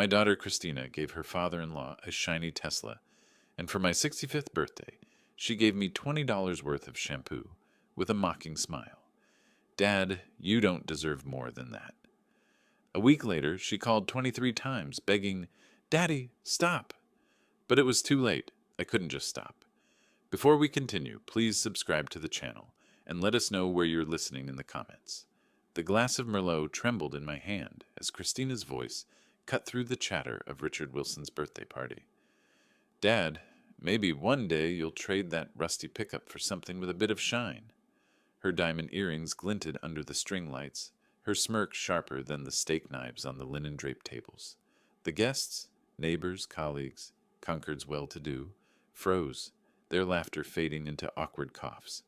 My daughter Christina gave her father-in-law a shiny Tesla, and for my 65th birthday, she gave me $20 worth of shampoo, with a mocking smile. Dad, you don't deserve more than that. A week later, she called 23 times, begging, Daddy, stop! But it was too late. I couldn't just stop. Before we continue, please subscribe to the channel, and let us know where you're listening in the comments. The glass of Merlot trembled in my hand as Christina's voice cut through the chatter of Richard Wilson's birthday party. Dad, maybe one day you'll trade that rusty pickup for something with a bit of shine. Her diamond earrings glinted under the string lights, her smirk sharper than the steak knives on the linen-draped tables. The guests, neighbors, colleagues, Concord's well-to-do, froze, their laughter fading into awkward coughs.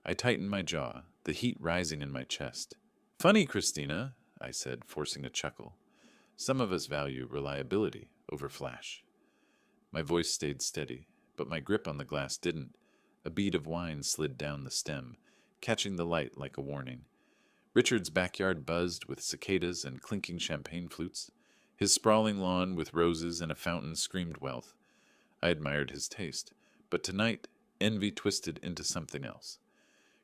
I tightened my jaw, the heat rising in my chest. Funny, Christina, I said, forcing a chuckle. Some of us value reliability over flash. My voice stayed steady, but my grip on the glass didn't. A bead of wine slid down the stem, catching the light like a warning. Richard's backyard buzzed with cicadas and clinking champagne flutes. His sprawling lawn with roses and a fountain screamed wealth. I admired his taste, but tonight envy twisted into something else.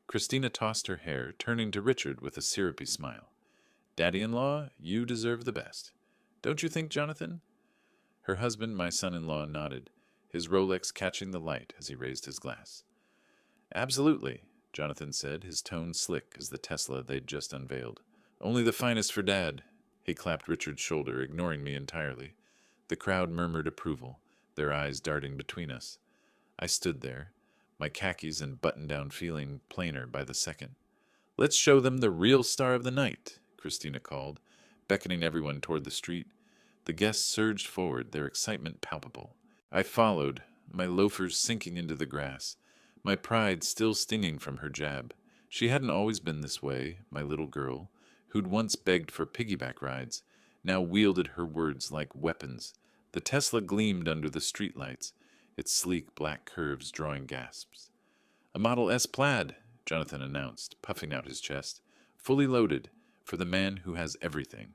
Christina tossed her hair, turning to Richard with a syrupy smile. Daddy-in-law, you deserve the best. Don't you think, Jonathan? Her husband, my son-in-law, nodded, his Rolex catching the light as he raised his glass. Absolutely, Jonathan said, his tone slick as the Tesla they'd just unveiled. Only the finest for Dad. He clapped Richard's shoulder, ignoring me entirely. The crowd murmured approval, their eyes darting between us. I stood there, my khakis and button-down feeling plainer by the second. Let's show them the real star of the night, Christina called, beckoning everyone toward the street. The guests surged forward, their excitement palpable. I followed, my loafers sinking into the grass, my pride still stinging from her jab. She hadn't always been this way, my little girl, who'd once begged for piggyback rides, now wielded her words like weapons. The Tesla gleamed under the streetlights, its sleek black curves drawing gasps. A Model S Plaid, Jonathan announced, puffing out his chest, fully loaded, for the man who has everything.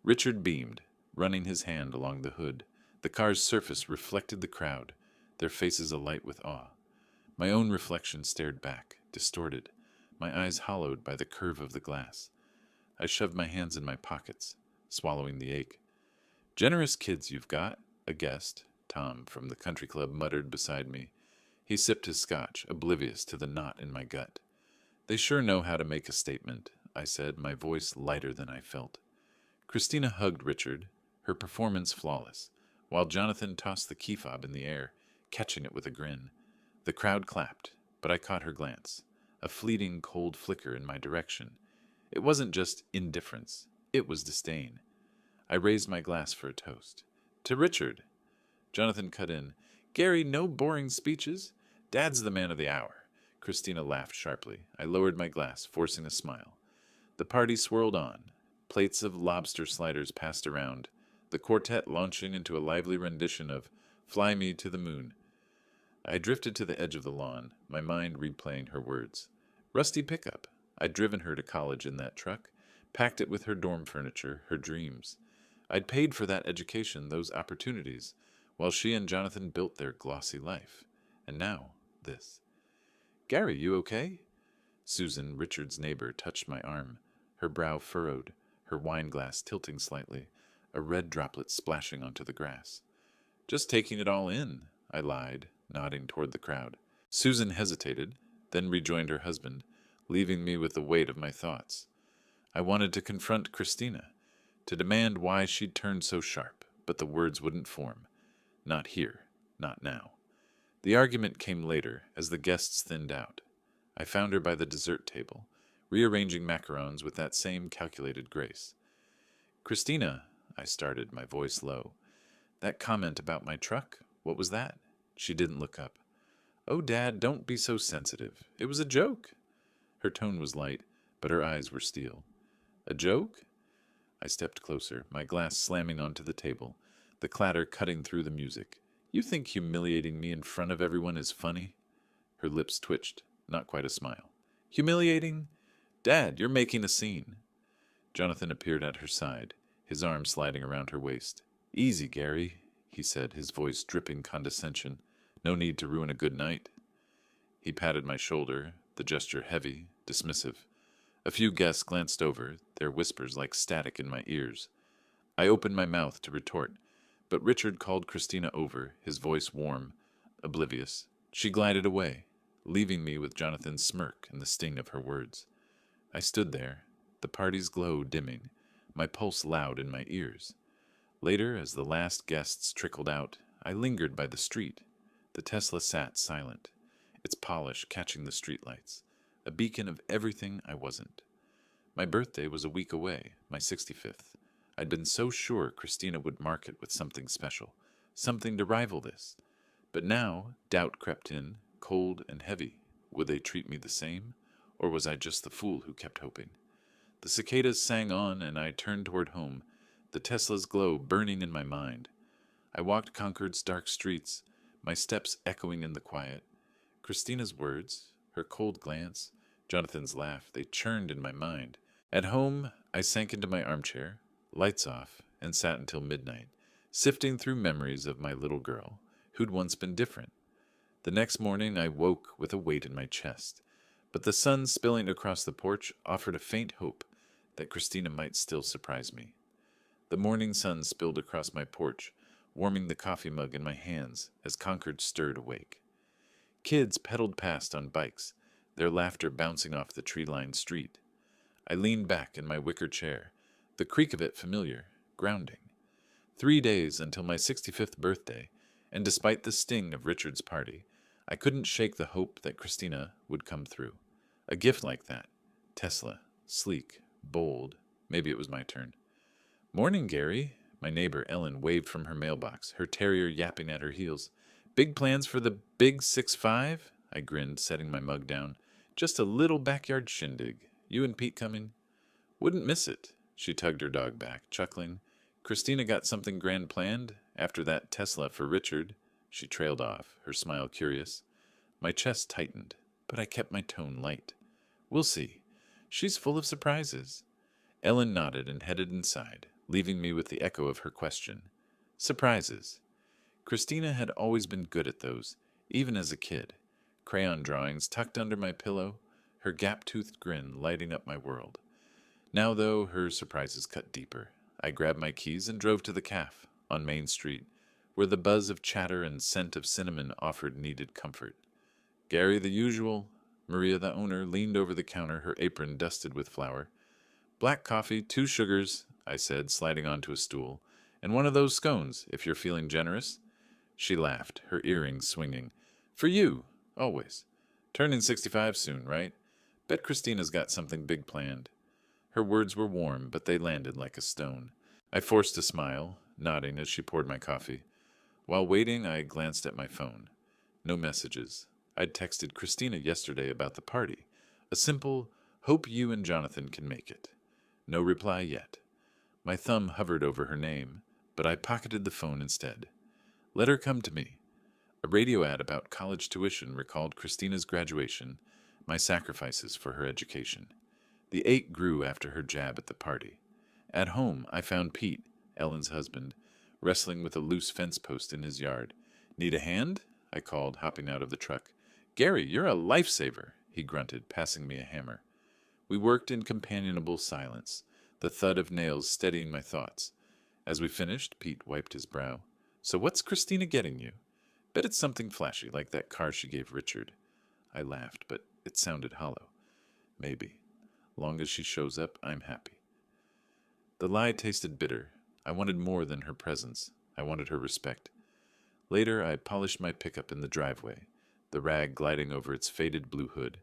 Richard beamed, running his hand along the hood. The car's surface reflected the crowd, their faces alight with awe. My own reflection stared back, distorted, my eyes hollowed by the curve of the glass. I shoved my hands in my pockets, swallowing the ache. Generous kids you've got, a guest, Tom from the country club muttered beside me. He sipped his scotch, oblivious to the knot in my gut. They sure know how to make a statement, I said, my voice lighter than I felt. Christina hugged Richard, her performance flawless, while Jonathan tossed the key fob in the air, catching it with a grin. The crowd clapped, but I caught her glance, a fleeting cold flicker in my direction. It wasn't just indifference, it was disdain. I raised my glass for a toast. To Richard. Jonathan cut in. Gary, no boring speeches. Dad's the man of the hour. Christina laughed sharply. I lowered my glass, forcing a smile. The party swirled on. Plates of lobster sliders passed around, the quartet launching into a lively rendition of Fly Me to the Moon. I drifted to the edge of the lawn, my mind replaying her words. Rusty pickup. I'd driven her to college in that truck, packed it with her dorm furniture, her dreams. I'd paid for that education, those opportunities, while she and Jonathan built their glossy life. And now, this. Gary, you okay? Susan, Richard's neighbor, touched my arm, her brow furrowed, her wine glass tilting slightly, a red droplet splashing onto the grass. Just taking it all in, I lied, nodding toward the crowd. Susan hesitated, then rejoined her husband, leaving me with the weight of my thoughts. I wanted to confront Christina, to demand why she'd turned so sharp, but the words wouldn't form. Not here, not now. The argument came later, as the guests thinned out. I found her by the dessert table, rearranging macarons with that same calculated grace. Christina, I started, my voice low. That comment about my truck, what was that? She didn't look up. Oh, Dad, don't be so sensitive. It was a joke. Her tone was light, but her eyes were steel. A joke? I stepped closer, my glass slamming onto the table, the clatter cutting through the music. You think humiliating me in front of everyone is funny? Her lips twitched, not quite a smile. Humiliating? Dad, you're making a scene. Jonathan appeared at her side, his arm sliding around her waist. "Easy, Gary," he said, his voice dripping condescension. "No need to ruin a good night." He patted my shoulder, the gesture heavy, dismissive. A few guests glanced over, their whispers like static in my ears. I opened my mouth to retort, but Richard called Christina over, his voice warm, oblivious. She glided away, leaving me with Jonathan's smirk and the sting of her words. I stood there, the party's glow dimming, my pulse loud in my ears. Later, as the last guests trickled out, I lingered by the street. The Tesla sat silent, its polish catching the streetlights, a beacon of everything I wasn't. My birthday was a week away, my 65th. I'd been so sure Christina would mark it with something special, something to rival this. But now doubt crept in, cold and heavy. Would they treat me the same? Or was I just the fool who kept hoping? The cicadas sang on, and I turned toward home, the Tesla's glow burning in my mind. I walked Concord's dark streets, my steps echoing in the quiet. Christina's words, her cold glance, Jonathan's laugh, they churned in my mind. At home, I sank into my armchair, lights off, and sat until midnight, sifting through memories of my little girl, who'd once been different. The next morning I woke with a weight in my chest, but the sun spilling across the porch offered a faint hope that Christina might still surprise me. The morning sun spilled across my porch, warming the coffee mug in my hands as Concord stirred awake. Kids pedaled past on bikes, their laughter bouncing off the tree-lined street. I leaned back in my wicker chair, the creak of it familiar, grounding. 3 days until my 65th birthday, and despite the sting of Richard's party, I couldn't shake the hope that Christina would come through. A gift like that. Tesla, sleek, bold. Maybe it was my turn. "Morning, Gary." My neighbor Ellen waved from her mailbox, her terrier yapping at her heels. "Big plans for the big 6-5?" I grinned, setting my mug down. "Just a little backyard shindig. You and Pete coming?" "Wouldn't miss it." She tugged her dog back, chuckling. "Christina got something grand planned? After that Tesla for Richard." She trailed off, her smile curious. My chest tightened, but I kept my tone light. "We'll see. She's full of surprises." Ellen nodded and headed inside, leaving me with the echo of her question. Surprises. Christina had always been good at those, even as a kid. Crayon drawings tucked under my pillow, her gap-toothed grin lighting up my world. Now, though, her surprises cut deeper. I grabbed my keys and drove to the cafe on Main Street, where the buzz of chatter and scent of cinnamon offered needed comfort. Gary, the usual. Maria, the owner, leaned over the counter, her apron dusted with flour. "Black coffee, 2 sugars," I said, sliding onto a stool. "And one of those scones, if you're feeling generous." She laughed, her earrings swinging. "For you, always. Turning 65 soon, right? Bet Christina's got something big planned." Her words were warm, but they landed like a stone. I forced a smile, nodding as she poured my coffee. While waiting, I glanced at my phone. No messages. I'd texted Christina yesterday about the party. A simple, "Hope you and Jonathan can make it." No reply yet. My thumb hovered over her name, but I pocketed the phone instead. Let her come to me. A radio ad about college tuition recalled Christina's graduation, my sacrifices for her education. The ache grew after her jab at the party. At home, I found Pete, Ellen's husband, wrestling with a loose fence post in his yard. "Need a hand?" I called, hopping out of the truck. "Gary, you're a lifesaver," he grunted, passing me a hammer. We worked in companionable silence, the thud of nails steadying my thoughts. As we finished, Pete wiped his brow. "So what's Christina getting you?" "Bet it's something flashy, like that car she gave Richard." I laughed, but it sounded hollow. "Maybe. Long as she shows up, I'm happy." The lie tasted bitter. I wanted more than her presence. I wanted her respect. Later, I polished my pickup in the driveway, the rag gliding over its faded blue hood.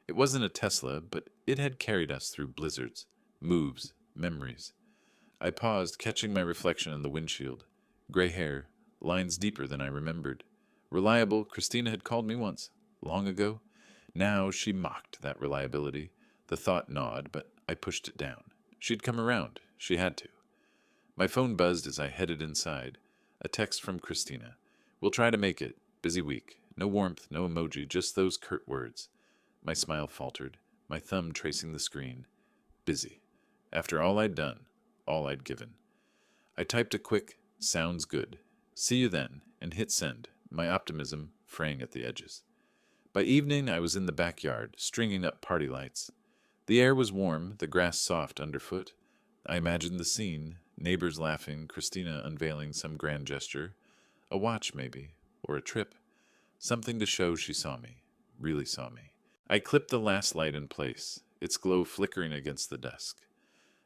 It wasn't a Tesla, but it had carried us through blizzards, moves, memories. I paused, catching my reflection in the windshield. Gray hair, lines deeper than I remembered. Reliable, Christina had called me once, long ago. Now she mocked that reliability. The thought gnawed, but I pushed it down. She'd come around. She had to. My phone buzzed as I headed inside. A text from Christina. "We'll try to make it. Busy week. No warmth, no emoji, just those curt words." My smile faltered, my thumb tracing the screen. Busy. After all I'd done, all I'd given. I typed a quick, "Sounds good. See you then," and hit send, my optimism fraying at the edges. By evening, I was in the backyard, stringing up party lights. The air was warm, the grass soft underfoot. I imagined the scene, neighbors laughing, Christina unveiling some grand gesture, a watch maybe, or a trip, something to show she saw me, really saw me. I clipped the last light in place, its glow flickering against the dusk.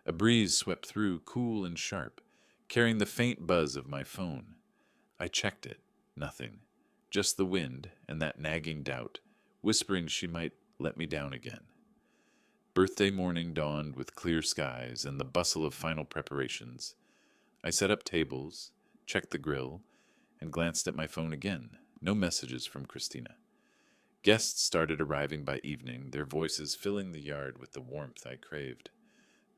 A breeze swept through, cool and sharp, carrying the faint buzz of my phone. I checked it. Nothing. Just the wind and that nagging doubt, whispering she might let me down again. Birthday morning dawned with clear skies and the bustle of final preparations. I set up tables, checked the grill, and glanced at my phone again. No messages from Christina. Guests started arriving by evening, their voices filling the yard with the warmth I craved.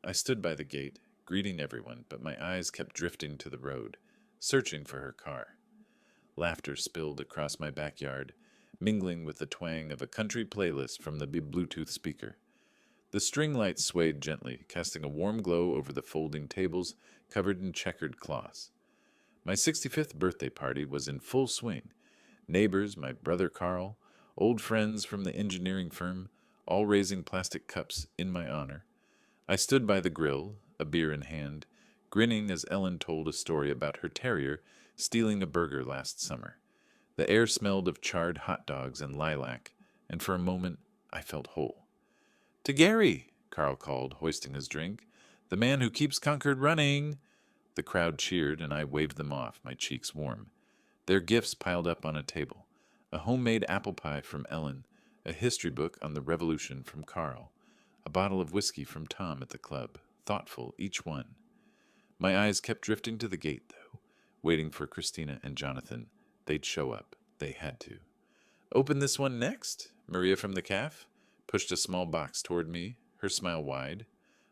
I stood by the gate, greeting everyone, but my eyes kept drifting to the road, searching for her car. Laughter spilled across my backyard, mingling with the twang of a country playlist from the Bluetooth speaker. The string lights swayed gently, casting a warm glow over the folding tables covered in checkered cloths. My 65th birthday party was in full swing. Neighbors, my brother Carl, old friends from the engineering firm, all raising plastic cups in my honor. I stood by the grill, a beer in hand, grinning as Ellen told a story about her terrier stealing a burger last summer. The air smelled of charred hot dogs and lilac, and for a moment I felt whole. "To Gary," Carl called, hoisting his drink. "The man who keeps Concord running." The crowd cheered, and I waved them off, my cheeks warm. Their gifts piled up on a table. A homemade apple pie from Ellen, a history book on the Revolution from Carl, a bottle of whiskey from Tom at the club, thoughtful, each one. My eyes kept drifting to the gate, though, waiting for Christina and Jonathan. They'd show up. They had to. "Open this one next," Maria from the caf pushed a small box toward me, her smile wide.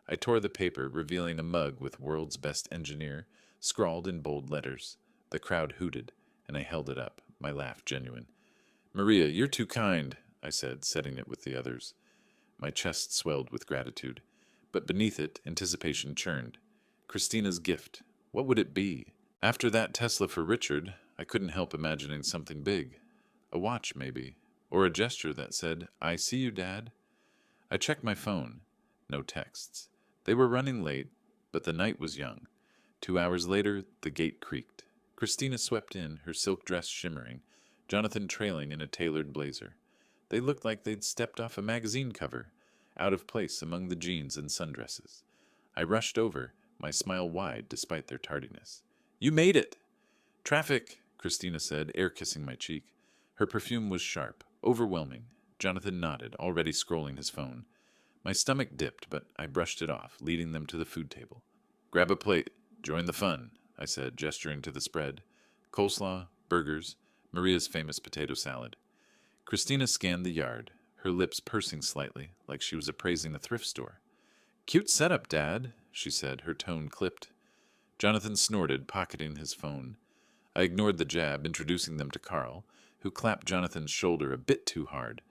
I tore the paper, revealing a mug with "World's Best Engineer" scrawled in bold letters. The crowd hooted, and I held it up, my laugh genuine. "Maria, you're too kind," I said, setting it with the others. My chest swelled with gratitude, but beneath it, anticipation churned. Christina's gift. What would it be? After that Tesla for Richard, I couldn't help imagining something big. A watch, maybe. Or a gesture that said, "I see you, Dad." I checked my phone. No texts. They were running late, but the night was young. 2 hours later, the gate creaked. Christina swept in, her silk dress shimmering, Jonathan trailing in a tailored blazer. They looked like they'd stepped off a magazine cover, out of place among the jeans and sundresses. I rushed over, my smile wide despite their tardiness. "You made it!" "Traffic," Christina said, air-kissing my cheek. Her perfume was sharp, overwhelming. Jonathan nodded, already scrolling his phone. My stomach dipped, but I brushed it off, leading them to the food table. "Grab a plate. Join the fun," I said, gesturing to the spread. Coleslaw, burgers, Maria's famous potato salad. Christina scanned the yard, her lips pursing slightly, like she was appraising a thrift store. "Cute setup, Dad," she said, her tone clipped. Jonathan snorted, pocketing his phone. I ignored the jab, introducing them to Carl, who clapped Jonathan's shoulder a bit too hard.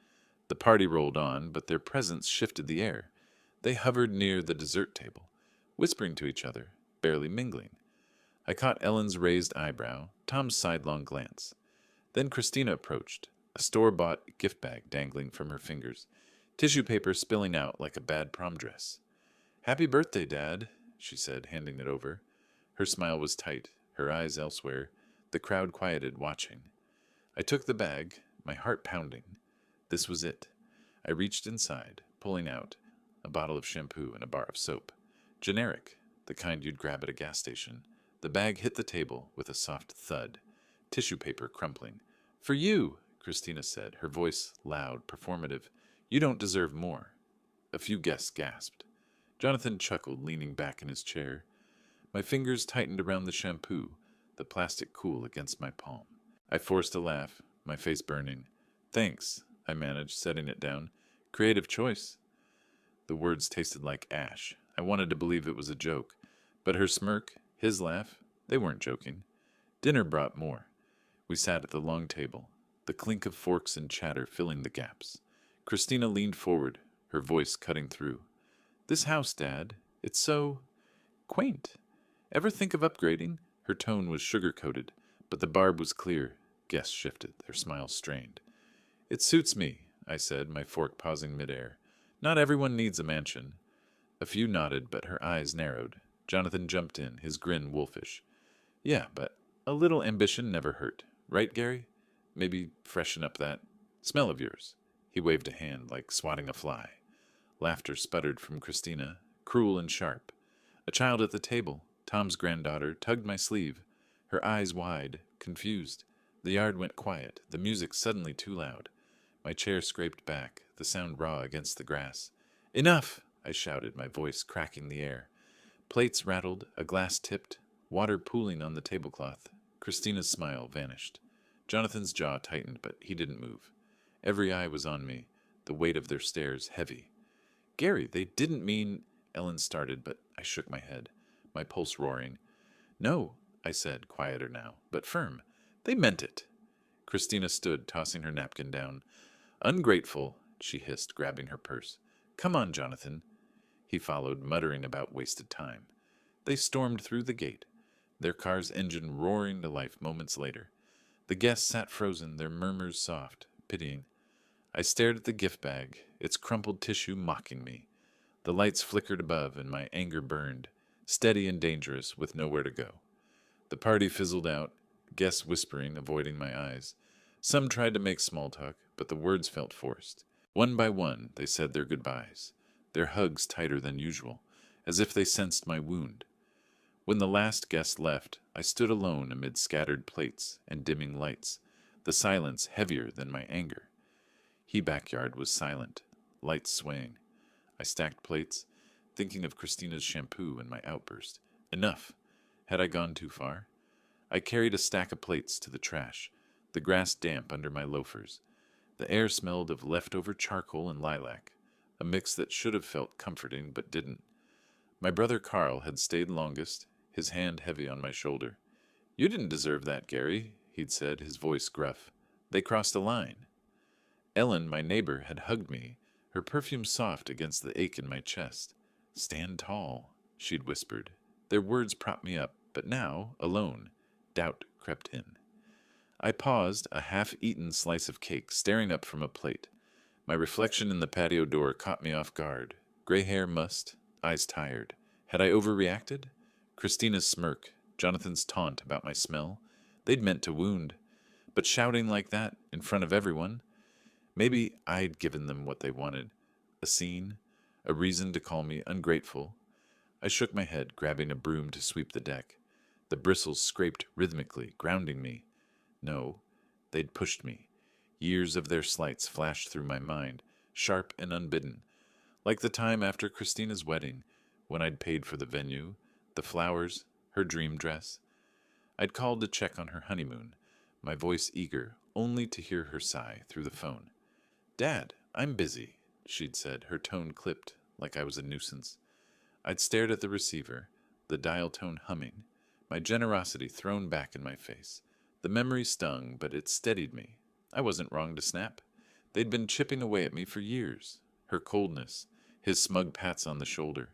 The party rolled on, but their presence shifted the air. They hovered near the dessert table, whispering to each other, barely mingling. I caught Ellen's raised eyebrow, Tom's sidelong glance. Then Christina approached, a store-bought gift bag dangling from her fingers, tissue paper spilling out like a bad prom dress. "Happy birthday, Dad," she said, handing it over. Her smile was tight, her eyes elsewhere. The crowd quieted, watching. I took the bag, my heart pounding. This was it. I reached inside, pulling out a bottle of shampoo and a bar of soap. Generic, the kind you'd grab at a gas station. The bag hit the table with a soft thud, tissue paper crumpling. "For you," Christina said, her voice loud, performative. "You don't deserve more." A few guests gasped. Jonathan chuckled, leaning back in his chair. My fingers tightened around the shampoo, the plastic cool against my palm. I forced a laugh, my face burning. "Thanks," I managed, setting it down. "Creative choice." The words tasted like ash. I wanted to believe it was a joke. But her smirk, his laugh, they weren't joking. Dinner brought more. We sat at the long table, the clink of forks and chatter filling the gaps. Christina leaned forward, her voice cutting through. "This house, Dad, it's so quaint. Ever think of upgrading? Her tone was sugar-coated, but the barb was clear. Guests shifted, their smiles strained. It suits me, I said, my fork pausing midair. Not everyone needs a mansion. A few nodded, but her eyes narrowed. Jonathan jumped in, his grin wolfish. Yeah, but a little ambition never hurt. Right, Gary? Maybe freshen up that smell of yours. He waved a hand like swatting a fly. Laughter sputtered from Christina, cruel and sharp. A child at the table, Tom's granddaughter, tugged my sleeve, her eyes wide, confused. The yard went quiet, the music suddenly too loud. My chair scraped back, the sound raw against the grass. Enough! I shouted, my voice cracking the air. Plates rattled, a glass tipped, water pooling on the tablecloth. Christina's smile vanished. Jonathan's jaw tightened, but he didn't move. Every eye was on me, the weight of their stares heavy. Gary, they didn't mean... Ellen started, but I shook my head, my pulse roaring. No, I said, quieter now, but firm. They meant it. Christina stood, tossing her napkin down. Ungrateful, she hissed, grabbing her purse. Come on, Jonathan. He followed, muttering about wasted time. They stormed through the gate, their car's engine roaring to life moments later. The guests sat frozen, their murmurs soft, pitying. I stared at the gift bag, its crumpled tissue mocking me. The lights flickered above, and my anger burned, steady and dangerous, with nowhere to go. The party fizzled out, guests whispering, avoiding my eyes. Some tried to make small talk, but the words felt forced. One by one, they said their goodbyes, their hugs tighter than usual, as if they sensed my wound. When the last guest left, I stood alone amid scattered plates and dimming lights, the silence heavier than my anger. He backyard was silent, lights swaying. I stacked plates, thinking of Christina's shampoo and my outburst. Enough. Had I gone too far? I carried a stack of plates to the trash, the grass damp under my loafers. The air smelled of leftover charcoal and lilac, a mix that should have felt comforting but didn't. My brother Carl had stayed longest, his hand heavy on my shoulder. You didn't deserve that, Gary, he'd said, his voice gruff. They crossed a line. Ellen, my neighbor, had hugged me, her perfume soft against the ache in my chest. Stand tall, she'd whispered. Their words propped me up, but now, alone, doubt crept in. I paused, a half-eaten slice of cake staring up from a plate. My reflection in the patio door caught me off guard. Gray hair mussed, eyes tired. Had I overreacted? Christina's smirk, Jonathan's taunt about my smell. They'd meant to wound. But shouting like that, in front of everyone? Maybe I'd given them what they wanted. A scene, a reason to call me ungrateful. I shook my head, grabbing a broom to sweep the deck. The bristles scraped rhythmically, grounding me. No, they'd pushed me. Years of their slights flashed through my mind, sharp and unbidden. Like the time after Christina's wedding, when I'd paid for the venue, the flowers, her dream dress. I'd called to check on her honeymoon, my voice eager, only to hear her sigh through the phone. Dad, I'm busy, she'd said, her tone clipped, like I was a nuisance. I'd stared at the receiver, the dial tone humming, my generosity thrown back in my face. The memory stung, but it steadied me. I wasn't wrong to snap. They'd been chipping away at me for years. Her coldness, his smug pats on the shoulder.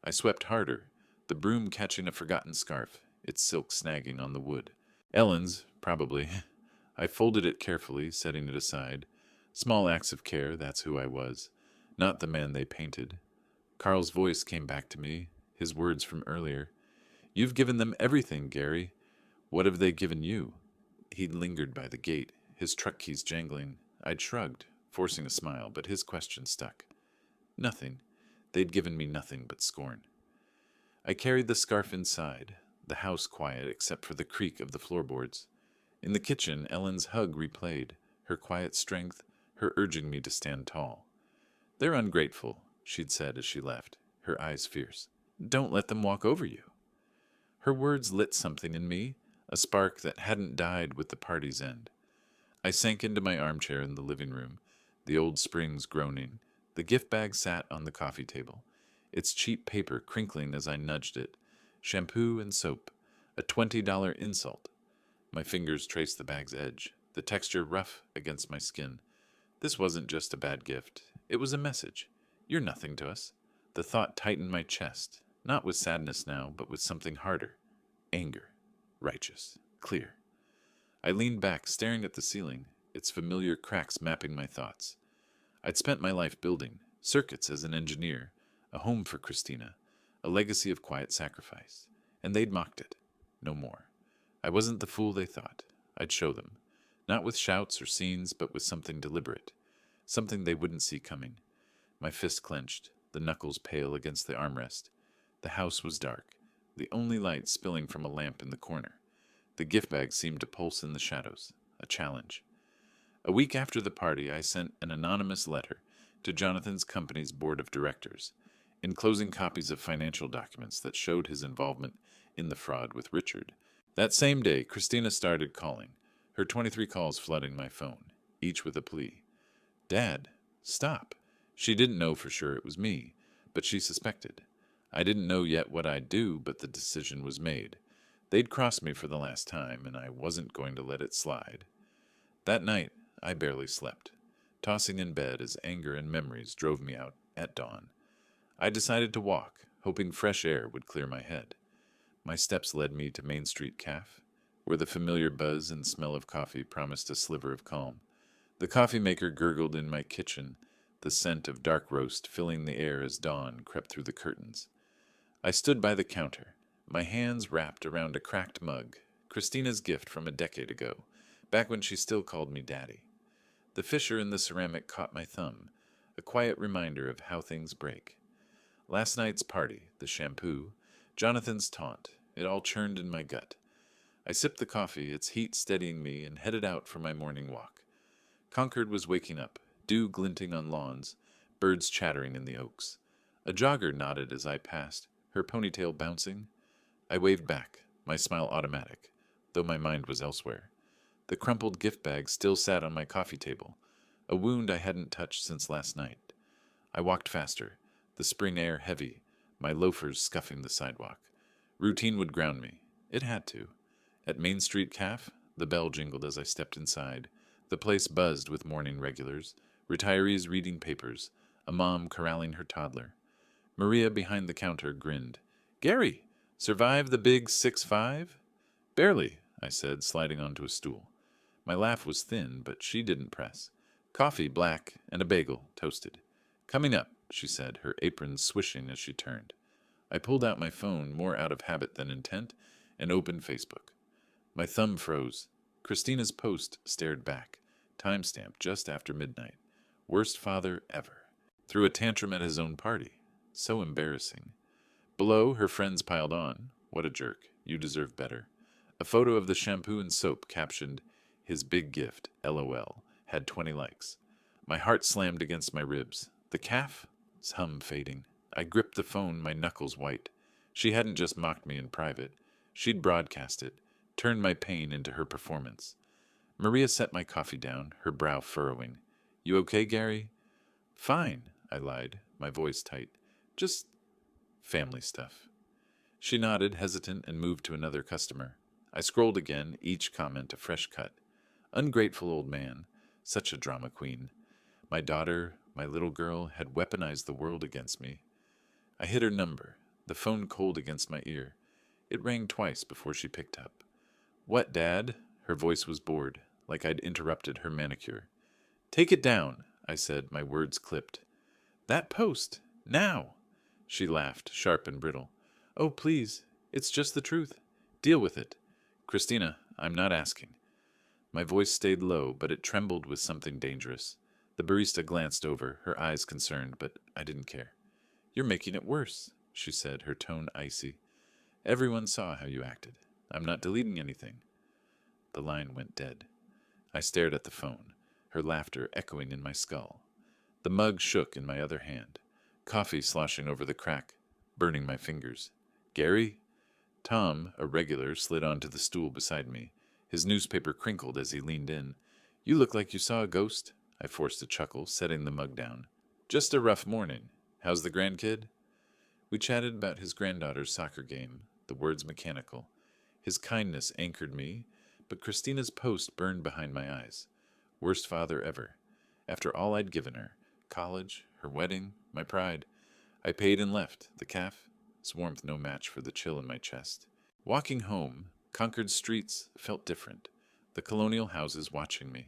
I swept harder, the broom catching a forgotten scarf, its silk snagging on the wood. Ellen's, probably. I folded it carefully, setting it aside. Small acts of care, that's who I was. Not the man they painted. Carl's voice came back to me, his words from earlier. You've given them everything, Gary. What have they given you? He'd lingered by the gate, his truck keys jangling. I'd shrugged, forcing a smile, but his question stuck. Nothing. They'd given me nothing but scorn. I carried the scarf inside, the house quiet except for the creak of the floorboards. In the kitchen, Ellen's hug replayed, her quiet strength, her urging me to stand tall. They're ungrateful, she'd said as she left, her eyes fierce. Don't let them walk over you. Her words lit something in me, a spark that hadn't died with the party's end. I sank into my armchair in the living room, the old springs groaning. The gift bag sat on the coffee table, its cheap paper crinkling as I nudged it. Shampoo and soap, a $20 insult. My fingers traced the bag's edge, the texture rough against my skin. This wasn't just a bad gift. It was a message. You're nothing to us. The thought tightened my chest, Not with sadness now, but with something harder. Anger. Righteous. Clear. I leaned back, staring at the ceiling, its familiar cracks mapping my thoughts. I'd spent my life building circuits as an engineer, a home for Christina, a legacy of quiet sacrifice. And they'd mocked it. No more. I wasn't the fool they thought. I'd show them. Not with shouts or scenes, but with something deliberate. Something they wouldn't see coming. My fist clenched, the knuckles pale against the armrest. The house was dark, the only light spilling from a lamp in the corner. The gift bag seemed to pulse in the shadows. A challenge. A week after the party, I sent an anonymous letter to Jonathan's company's board of directors, enclosing copies of financial documents that showed his involvement in the fraud with Richard. That same day, Christina started calling, her 23 calls flooding my phone, each with a plea. Dad, stop. She didn't know for sure it was me, but she suspected. I didn't know yet what I'd do, but the decision was made. They'd crossed me for the last time, and I wasn't going to let it slide. That night, I barely slept, tossing in bed as anger and memories drove me out at dawn. I decided to walk, hoping fresh air would clear my head. My steps led me to Main Street Cafe, where the familiar buzz and smell of coffee promised a sliver of calm. The coffee maker gurgled in my kitchen, the scent of dark roast filling the air as dawn crept through the curtains. I stood by the counter, my hands wrapped around a cracked mug, Christina's gift from a decade ago, back when she still called me Daddy. The fissure in the ceramic caught my thumb, a quiet reminder of how things break. Last night's party, the shampoo, Jonathan's taunt, it all churned in my gut. I sipped the coffee, its heat steadying me, and headed out for my morning walk. Concord was waking up, dew glinting on lawns, birds chattering in the oaks. A jogger nodded as I passed, her ponytail bouncing. I waved back, my smile automatic, though my mind was elsewhere. The crumpled gift bag still sat on my coffee table, a wound I hadn't touched since last night. I walked faster, the spring air heavy, my loafers scuffing the sidewalk. Routine would ground me. It had to. At Main Street Cafe, the bell jingled as I stepped inside. The place buzzed with morning regulars, retirees reading papers, a mom corralling her toddler. Maria behind the counter grinned. Gary, survive the big 6'5"? Barely, I said, sliding onto a stool. My laugh was thin, but she didn't press. Coffee, black, and a bagel, toasted. Coming up, she said, her apron swishing as she turned. I pulled out my phone, more out of habit than intent, and opened Facebook. My thumb froze. Christina's post stared back, timestamped just after midnight. Worst father ever. Threw a tantrum at his own party. So embarrassing. Below, her friends piled on. What a jerk. You deserve better. A photo of the shampoo and soap captioned, His big gift, LOL, had 20 likes. My heart slammed against my ribs. The calf's hum fading. I gripped the phone, my knuckles white. She hadn't just mocked me in private. She'd broadcast it, turned my pain into her performance. Maria set my coffee down, her brow furrowing. You okay, Gary? Fine, I lied, my voice tight. Just family stuff. She nodded, hesitant, and moved to another customer. I scrolled again, each comment a fresh cut. Ungrateful old man, such a drama queen. My daughter, my little girl, had weaponized the world against me. I hit her number, the phone cold against my ear. It rang twice before she picked up. What, Dad? Her voice was bored, like I'd interrupted her manicure. Take it down, I said, my words clipped. That post, now! She laughed, sharp and brittle. Oh, please, it's just the truth. Deal with it. Christina, I'm not asking. My voice stayed low, but it trembled with something dangerous. The barista glanced over, her eyes concerned, but I didn't care. You're making it worse, she said, her tone icy. Everyone saw how you acted. I'm not deleting anything. The line went dead. I stared at the phone, her laughter echoing in my skull. The mug shook in my other hand, coffee sloshing over the crack, burning my fingers. Gary? Tom, a regular, slid onto the stool beside me. His newspaper crinkled as he leaned in. You look like you saw a ghost, I forced a chuckle, setting the mug down. Just a rough morning. How's the grandkid? We chatted about his granddaughter's soccer game, the words mechanical. His kindness anchored me, but Christina's post burned behind my eyes. Worst father ever. After all I'd given her, college, her wedding, my pride. I paid and left, the calf, its warmth no match for the chill in my chest. Walking home, Concord's streets felt different, the colonial houses watching me.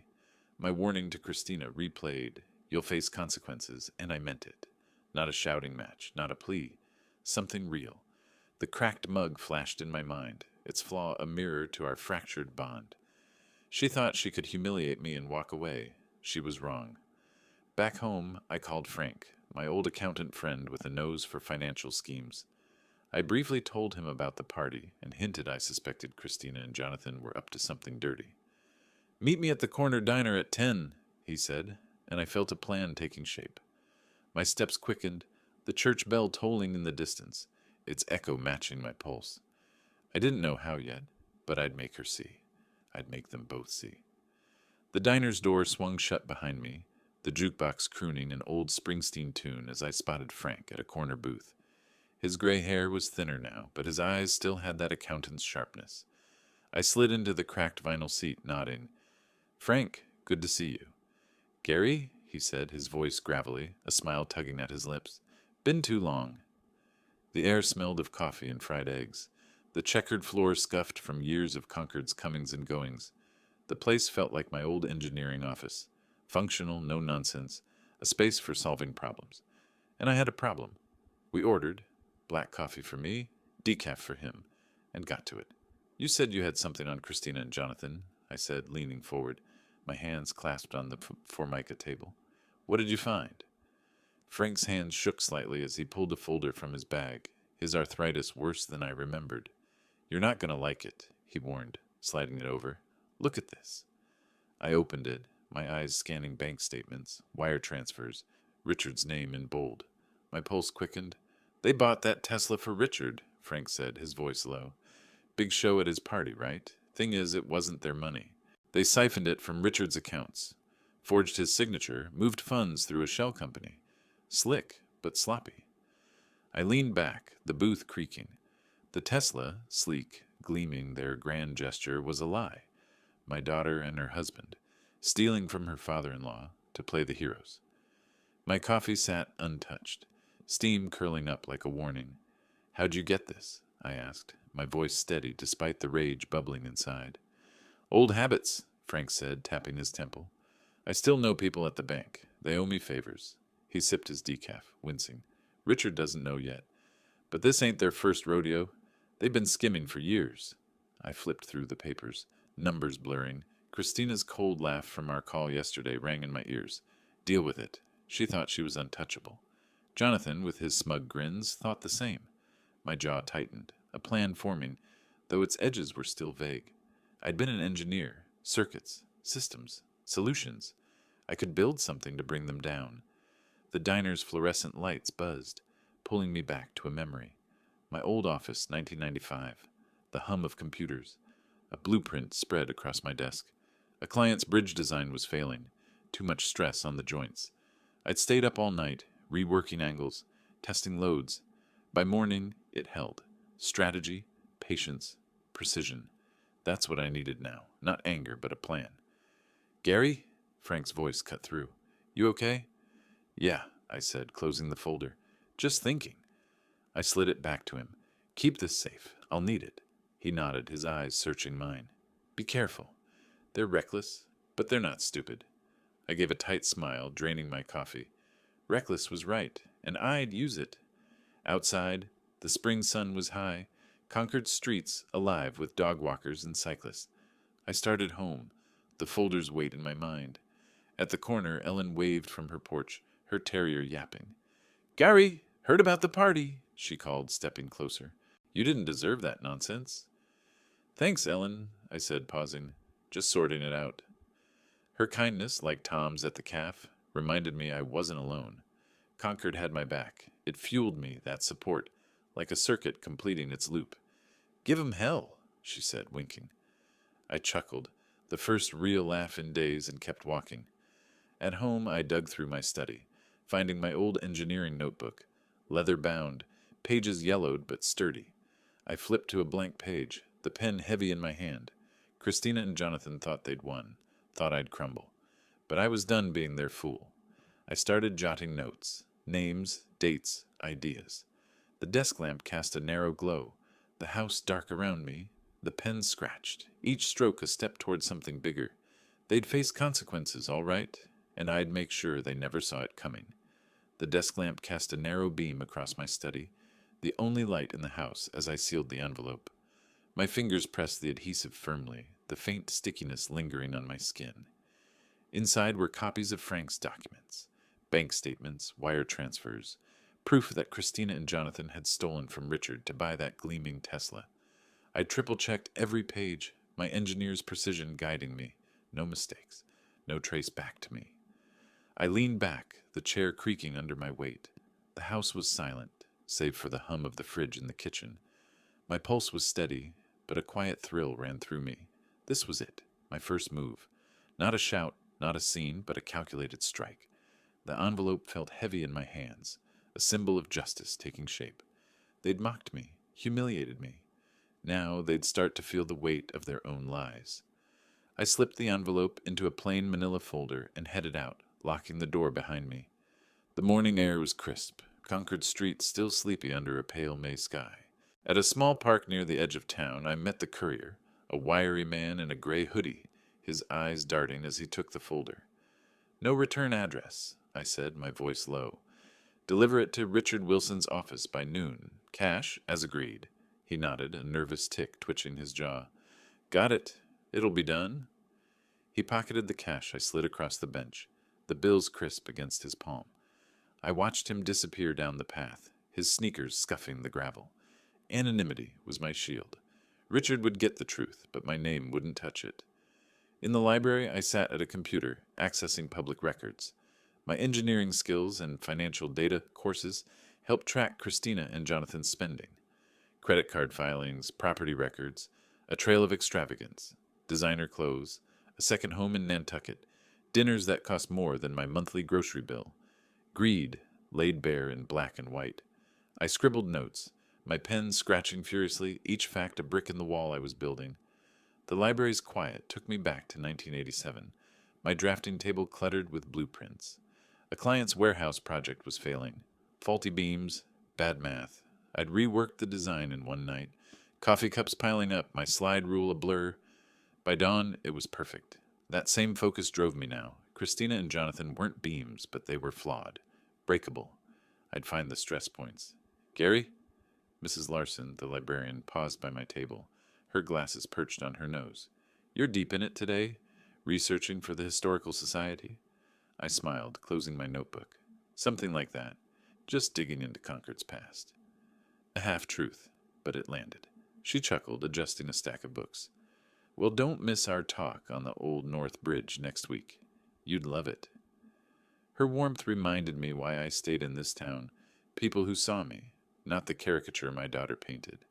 My warning to Christina replayed, "You'll face consequences," and I meant it. Not a shouting match, not a plea. Something real. The cracked mug flashed in my mind, its flaw a mirror to our fractured bond. She thought she could humiliate me and walk away. She was wrong. Back home, I called Frank, my old accountant friend with a nose for financial schemes. I briefly told him about the party and hinted I suspected Christina and Jonathan were up to something dirty. "Meet me at the corner diner at 10, he said, and I felt a plan taking shape. My steps quickened, the church bell tolling in the distance, its echo matching my pulse. I didn't know how yet, but I'd make her see. I'd make them both see. The diner's door swung shut behind me, the jukebox crooning an old Springsteen tune as I spotted Frank at a corner booth. His gray hair was thinner now, but his eyes still had that accountant's sharpness. I slid into the cracked vinyl seat, nodding. "Frank, good to see you." "Gary," he said, his voice gravelly, a smile tugging at his lips. "Been too long." The air smelled of coffee and fried eggs. The checkered floor scuffed from years of Concord's comings and goings. The place felt like my old engineering office. Functional, no nonsense, a space for solving problems. And I had a problem. We ordered, black coffee for me, decaf for him, and got to it. "You said you had something on Christina and Jonathan," I said, leaning forward, my hands clasped on the Formica table. "What did you find?" Frank's hands shook slightly as he pulled a folder from his bag, his arthritis worse than I remembered. "You're not going to like it," he warned, sliding it over. "Look at this." I opened it, my eyes scanning bank statements, wire transfers, Richard's name in bold. My pulse quickened. "They bought that Tesla for Richard," Frank said, his voice low. "Big show at his party, right? Thing is, it wasn't their money. They siphoned it from Richard's accounts, forged his signature, moved funds through a shell company. Slick, but sloppy." I leaned back, the booth creaking. The Tesla, sleek, gleaming their grand gesture, was a lie. My daughter and her husband, stealing from her father-in-law to play the heroes. My coffee sat untouched, steam curling up like a warning. "How'd you get this?" I asked, my voice steady despite the rage bubbling inside. "Old habits," Frank said, tapping his temple. "I still know people at the bank. They owe me favors." He sipped his decaf, wincing. "Richard doesn't know yet. But this ain't their first rodeo. They've been skimming for years." I flipped through the papers, numbers blurring. Christina's cold laugh from our call yesterday rang in my ears. Deal with it. She thought she was untouchable. Jonathan, with his smug grins, thought the same. My jaw tightened, a plan forming, though its edges were still vague. I'd been an engineer, circuits, systems, solutions. I could build something to bring them down. The diner's fluorescent lights buzzed, pulling me back to a memory. My old office, 1995. The hum of computers. A blueprint spread across my desk. A client's bridge design was failing. Too much stress on the joints. I'd stayed up all night, reworking angles, testing loads. By morning, it held. Strategy, patience, precision. That's what I needed now. Not anger, but a plan. "Gary?" Frank's voice cut through. "You okay?" "Yeah," I said, closing the folder. "Just thinking." I slid it back to him. "Keep this safe. I'll need it." He nodded, his eyes searching mine. "Be careful. They're reckless, but they're not stupid." I gave a tight smile, draining my coffee. Reckless was right, and I'd use it. Outside, the spring sun was high, Concord's streets alive with dog walkers and cyclists. I started home, the folder's weight in my mind. At the corner, Ellen waved from her porch, her terrier yapping. "Gary, heard about the party," she called, stepping closer. "You didn't deserve that nonsense." "Thanks, Ellen," I said, pausing, just sorting it out. Her kindness, like Tom's at the calf, reminded me I wasn't alone. Concord had my back. It fueled me, that support, like a circuit completing its loop. "Give 'em hell," she said, winking. I chuckled, the first real laugh in days, and kept walking. At home, I dug through my study, finding my old engineering notebook, leather-bound, pages yellowed but sturdy. I flipped to a blank page, the pen heavy in my hand. Christina and Jonathan thought they'd won, thought I'd crumble. But I was done being their fool. I started jotting notes, names, dates, ideas. The desk lamp cast a narrow glow, the house dark around me, the pen scratched, each stroke a step toward something bigger. They'd face consequences, all right, and I'd make sure they never saw it coming. The desk lamp cast a narrow beam across my study, the only light in the house as I sealed the envelope. My fingers pressed the adhesive firmly, the faint stickiness lingering on my skin. Inside were copies of Frank's documents, bank statements, wire transfers, proof that Christina and Jonathan had stolen from Richard to buy that gleaming Tesla. I triple-checked every page, my engineer's precision guiding me. No mistakes, no trace back to me. I leaned back, the chair creaking under my weight. The house was silent, save for the hum of the fridge in the kitchen. My pulse was steady, but a quiet thrill ran through me. This was it, my first move. Not a shout, not a scene, but a calculated strike. The envelope felt heavy in my hands, a symbol of justice taking shape. They'd mocked me, humiliated me. Now they'd start to feel the weight of their own lies. I slipped the envelope into a plain manila folder and headed out, locking the door behind me. The morning air was crisp, Concord Street still sleepy under a pale May sky. At a small park near the edge of town, I met the courier, a wiry man in a gray hoodie, his eyes darting as he took the folder. "No return address," I said, my voice low. "Deliver it to Richard Wilson's office by noon. Cash, as agreed." He nodded, a nervous tick twitching his jaw. "Got it. It'll be done." He pocketed the cash I slid across the bench, the bills crisp against his palm. I watched him disappear down the path, his sneakers scuffing the gravel. Anonymity was my shield. Richard would get the truth, but my name wouldn't touch it. In the library, I sat at a computer, accessing public records. My engineering skills and financial data courses helped track Christina and Jonathan's spending. Credit card filings, property records, a trail of extravagance, designer clothes, a second home in Nantucket, dinners that cost more than my monthly grocery bill. Greed laid bare in black and white. I scribbled notes, my pen scratching furiously, each fact a brick in the wall I was building. The library's quiet took me back to 1987, my drafting table cluttered with blueprints. A client's warehouse project was failing. Faulty beams, bad math. I'd reworked the design in one night, coffee cups piling up, my slide rule a blur. By dawn, it was perfect. That same focus drove me now. Christina and Jonathan weren't beams, but they were flawed, breakable. I'd find the stress points. "Gary?" Mrs. Larson, the librarian, paused by my table, her glasses perched on her nose. "You're deep in it today, researching for the Historical Society?" I smiled, closing my notebook. "Something like that. Just digging into Concord's past." A half-truth, but it landed. She chuckled, adjusting a stack of books. "Well, don't miss our talk on the Old North Bridge next week. You'd love it." Her warmth reminded me why I stayed in this town. People who saw me, not the caricature my daughter painted.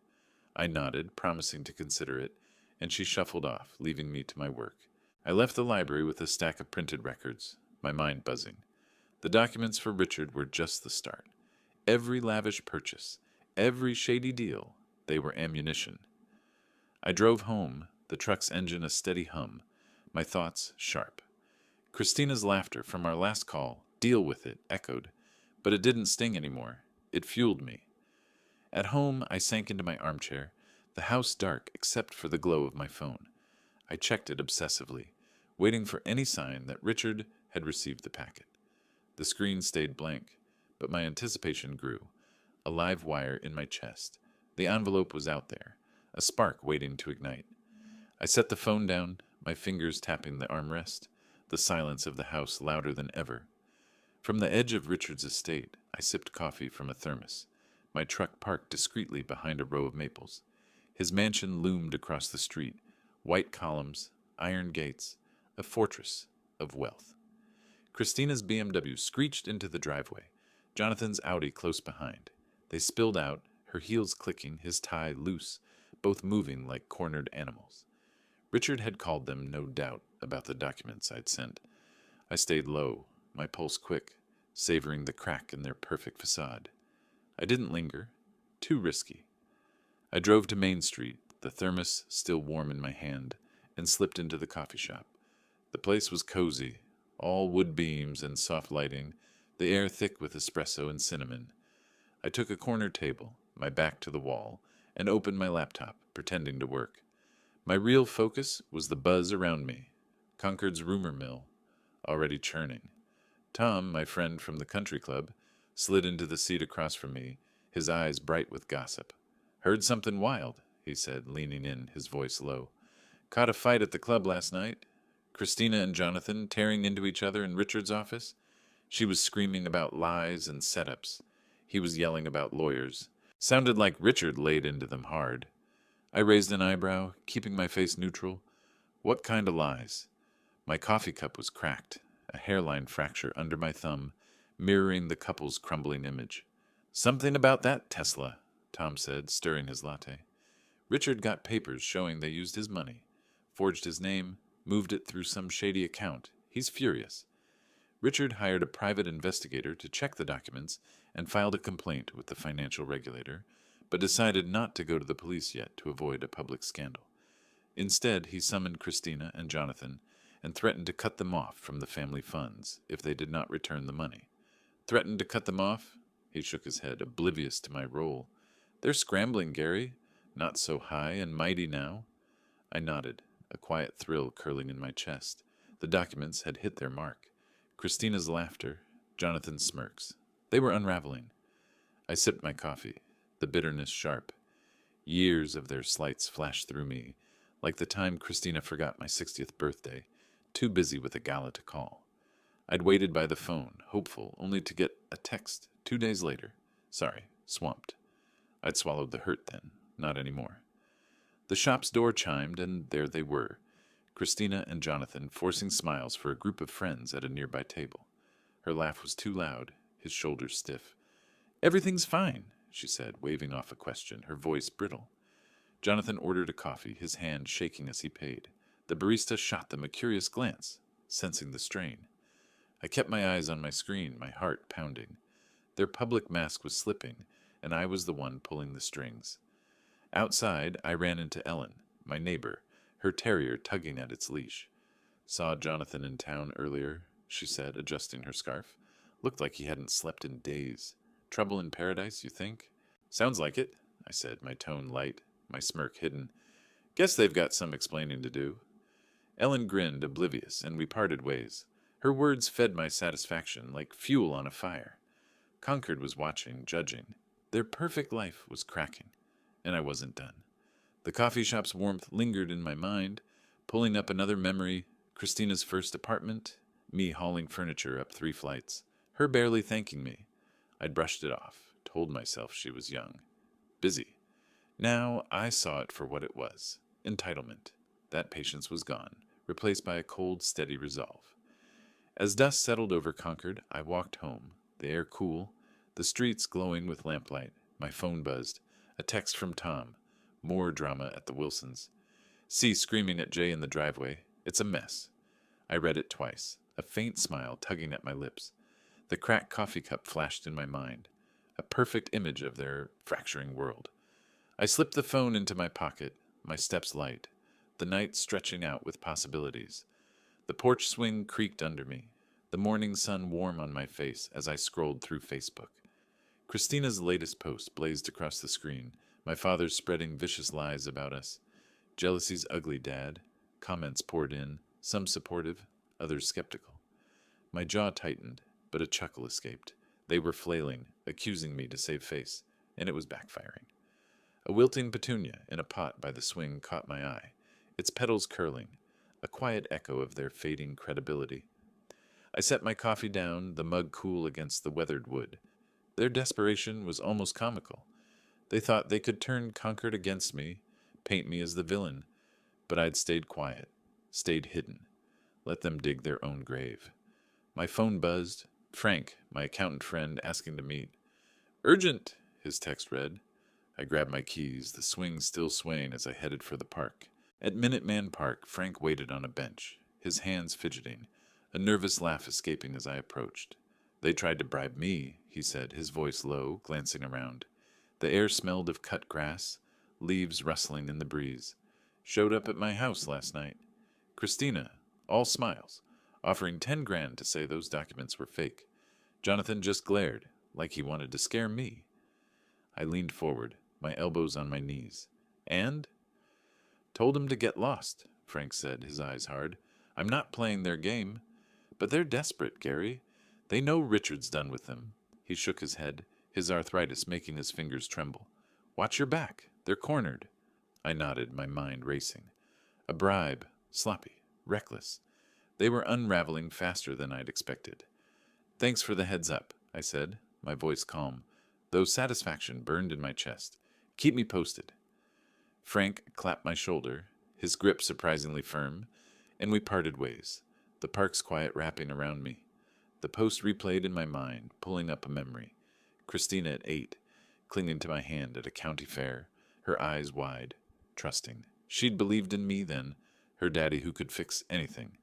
I nodded, promising to consider it, and she shuffled off, leaving me to my work. I left the library with a stack of printed records, my mind buzzing. The documents for Richard were just the start. Every lavish purchase, every shady deal, they were ammunition. I drove home, the truck's engine a steady hum, my thoughts sharp. Christina's laughter from our last call, "Deal with it," echoed, but it didn't sting anymore. It fueled me. At home, I sank into my armchair, the house dark except for the glow of my phone. I checked it obsessively, waiting for any sign that Richard had received the packet. The screen stayed blank, but my anticipation grew, a live wire in my chest. The envelope was out there, a spark waiting to ignite. I set the phone down, my fingers tapping the armrest, the silence of the house louder than ever. From the edge of Richard's estate, I sipped coffee from a thermos, my truck parked discreetly behind a row of maples. His mansion loomed across the street, white columns, iron gates, a fortress of wealth. Christina's BMW screeched into the driveway, Jonathan's Audi close behind. They spilled out, her heels clicking, his tie loose, both moving like cornered animals. Richard had called them, no doubt, about the documents I'd sent. I stayed low, my pulse quick, savoring the crack in their perfect facade. I didn't linger. Too risky. I drove to Main Street, the thermos still warm in my hand, and slipped into the coffee shop. The place was cozy, all wood beams and soft lighting, the air thick with espresso and cinnamon. I took a corner table, my back to the wall, and opened my laptop, pretending to work. My real focus was the buzz around me. Concord's rumor mill, already churning. Tom, my friend from the country club, slid into the seat across from me, his eyes bright with gossip. "Heard something wild," he said, leaning in, his voice low. "Caught a fight at the club last night. Christina and Jonathan tearing into each other in Richard's office. She was screaming about lies and setups. He was yelling about lawyers. Sounded like Richard laid into them hard." I raised an eyebrow, keeping my face neutral. "What kind of lies?" My coffee cup was cracked, a hairline fracture under my thumb, mirroring the couple's crumbling image. "Something about that Tesla," Tom said, stirring his latte. "Richard got papers showing they used his money, forged his name, moved it through some shady account. He's furious. Richard hired a private investigator to check the documents and filed a complaint with the financial regulator, but decided not to go to the police yet to avoid a public scandal. Instead, he summoned Christina and Jonathan and threatened to cut them off from the family funds if they did not return the money. "Threatened to cut them off?" He shook his head, oblivious to my role. "They're scrambling, Gary. Not so high and mighty now." I nodded, a quiet thrill curling in my chest. The documents had hit their mark. Christina's laughter, Jonathan's smirks. They were unraveling. I sipped my coffee, the bitterness sharp. Years of their slights flashed through me, like the time Christina forgot my 60th birthday, too busy with a gala to call. I'd waited by the phone, hopeful, only to get a text 2 days later. "Sorry, swamped." I'd swallowed the hurt then, not anymore. The shop's door chimed, and there they were, Christina and Jonathan forcing smiles for a group of friends at a nearby table. Her laugh was too loud, his shoulders stiff. "Everything's fine," she said, waving off a question, her voice brittle. Jonathan ordered a coffee, his hand shaking as he paid. The barista shot them a curious glance, sensing the strain. I kept my eyes on my screen, my heart pounding. Their public mask was slipping, and I was the one pulling the strings. Outside, I ran into Ellen, my neighbor, her terrier tugging at its leash. "Saw Jonathan in town earlier," she said, adjusting her scarf. "Looked like he hadn't slept in days. Trouble in paradise, you think?" "Sounds like it," I said, my tone light, my smirk hidden. "Guess they've got some explaining to do." Ellen grinned, oblivious, and we parted ways. Her words fed my satisfaction like fuel on a fire. Concord was watching, judging. Their perfect life was cracking, and I wasn't done. The coffee shop's warmth lingered in my mind, pulling up another memory, Christina's first apartment, me hauling furniture up 3 flights, her barely thanking me. I'd brushed it off, told myself she was young. Busy. Now I saw it for what it was. Entitlement. That patience was gone, replaced by a cold, steady resolve. As dusk settled over Concord, I walked home, the air cool, the streets glowing with lamplight. My phone buzzed. A text from Tom. More drama at the Wilsons. C screaming at Jay in the driveway. "It's a mess." I read it twice, a faint smile tugging at my lips. The cracked coffee cup flashed in my mind, a perfect image of their fracturing world. I slipped the phone into my pocket, my steps light, the night stretching out with possibilities. The porch swing creaked under me, the morning sun warm on my face as I scrolled through Facebook. Christina's latest post blazed across the screen, my father's spreading vicious lies about us. Jealousy's ugly, Dad. Comments poured in, some supportive, others skeptical. My jaw tightened, but a chuckle escaped. They were flailing, accusing me to save face, and it was backfiring. A wilting petunia in a pot by the swing caught my eye, its petals curling, a quiet echo of their fading credibility. I set my coffee down, the mug cool against the weathered wood. Their desperation was almost comical. They thought they could turn Concord against me, paint me as the villain, but I'd stayed quiet, stayed hidden, let them dig their own grave. My phone buzzed. Frank, my accountant friend, asking to meet. "Urgent," his text read. I grabbed my keys, the swing still swaying as I headed for the park. At Minuteman Park, Frank waited on a bench, his hands fidgeting, a nervous laugh escaping as I approached. "They tried to bribe me," he said, his voice low, glancing around. The air smelled of cut grass, leaves rustling in the breeze. "Showed up at my house last night. Christina, all smiles, offering 10 grand to say those documents were fake. Jonathan just glared, like he wanted to scare me. I leaned forward, my elbows on my knees. And? Told him to get lost, Frank said, his eyes hard. I'm not playing their game. But they're desperate, Gary. They know Richard's done with them. He shook his head, his arthritis making his fingers tremble. Watch your back. They're cornered. I nodded, my mind racing. A bribe, sloppy, reckless. They were unraveling faster than I'd expected. Thanks for the heads up, I said, my voice calm, though satisfaction burned in my chest. Keep me posted. Frank clapped my shoulder, his grip surprisingly firm, and we parted ways, the park's quiet wrapping around me. The post replayed in my mind, pulling up a memory. Christina at 8, clinging to my hand at a county fair, her eyes wide, trusting. She'd believed in me then, her daddy who could fix anything.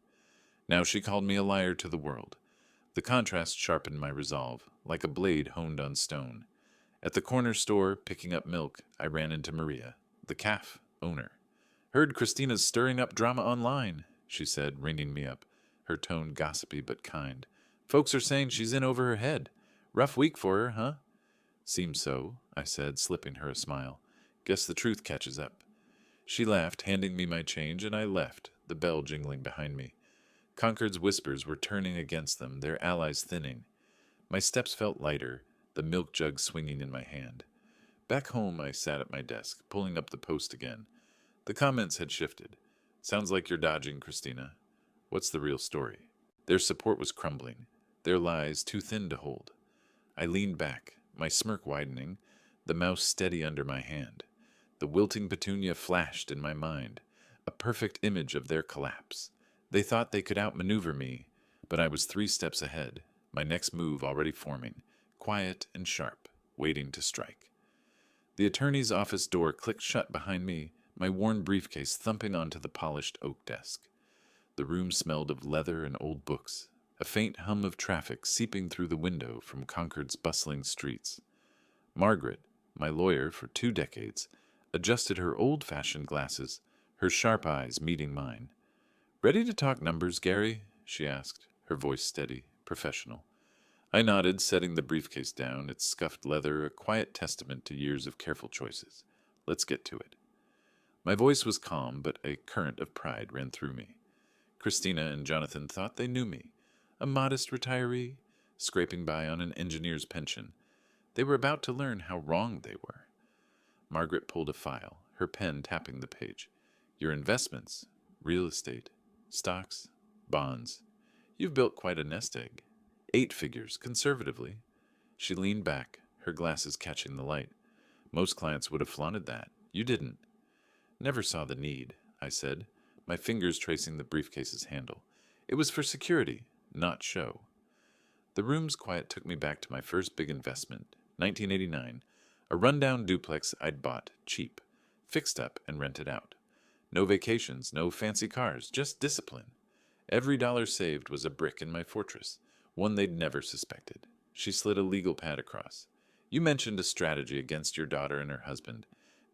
Now she called me a liar to the world. The contrast sharpened my resolve, like a blade honed on stone. At the corner store, picking up milk, I ran into Maria, the calf owner. Heard Christina's stirring up drama online, she said, ringing me up, her tone gossipy but kind. Folks are saying she's in over her head. Rough week for her, huh? Seems so, I said, slipping her a smile. Guess the truth catches up. She laughed, handing me my change, and I left, the bell jingling behind me. Concord's whispers were turning against them, their allies thinning. My steps felt lighter, the milk jug swinging in my hand. Back home, I sat at my desk, pulling up the post again. The comments had shifted. Sounds like you're dodging, Christina. What's the real story? Their support was crumbling, their lies too thin to hold. I leaned back, my smirk widening, the mouse steady under my hand. The wilting petunia flashed in my mind, a perfect image of their collapse. They thought they could outmaneuver me, but I was 3 steps ahead, my next move already forming, quiet and sharp, waiting to strike. The attorney's office door clicked shut behind me, my worn briefcase thumping onto the polished oak desk. The room smelled of leather and old books, a faint hum of traffic seeping through the window from Concord's bustling streets. Margaret, my lawyer for 2 decades, adjusted her old-fashioned glasses, her sharp eyes meeting mine. Ready to talk numbers, Gary? She asked, her voice steady, professional. I nodded, setting the briefcase down, its scuffed leather a quiet testament to years of careful choices. Let's get to it. My voice was calm, but a current of pride ran through me. Christina and Jonathan thought they knew me, a modest retiree, scraping by on an engineer's pension. They were about to learn how wrong they were. Margaret pulled a file, her pen tapping the page. Your investments, real estate, stocks, bonds. You've built quite a nest egg. 8 figures, conservatively. She leaned back, her glasses catching the light. Most clients would have flaunted that. You didn't. Never saw the need, I said, my fingers tracing the briefcase's handle. It was for security, not show. The room's quiet took me back to my first big investment, 1989, a rundown duplex I'd bought, cheap, fixed up and rented out. No vacations, no fancy cars, just discipline. Every dollar saved was a brick in my fortress, one they'd never suspected. She slid a legal pad across. You mentioned a strategy against your daughter and her husband.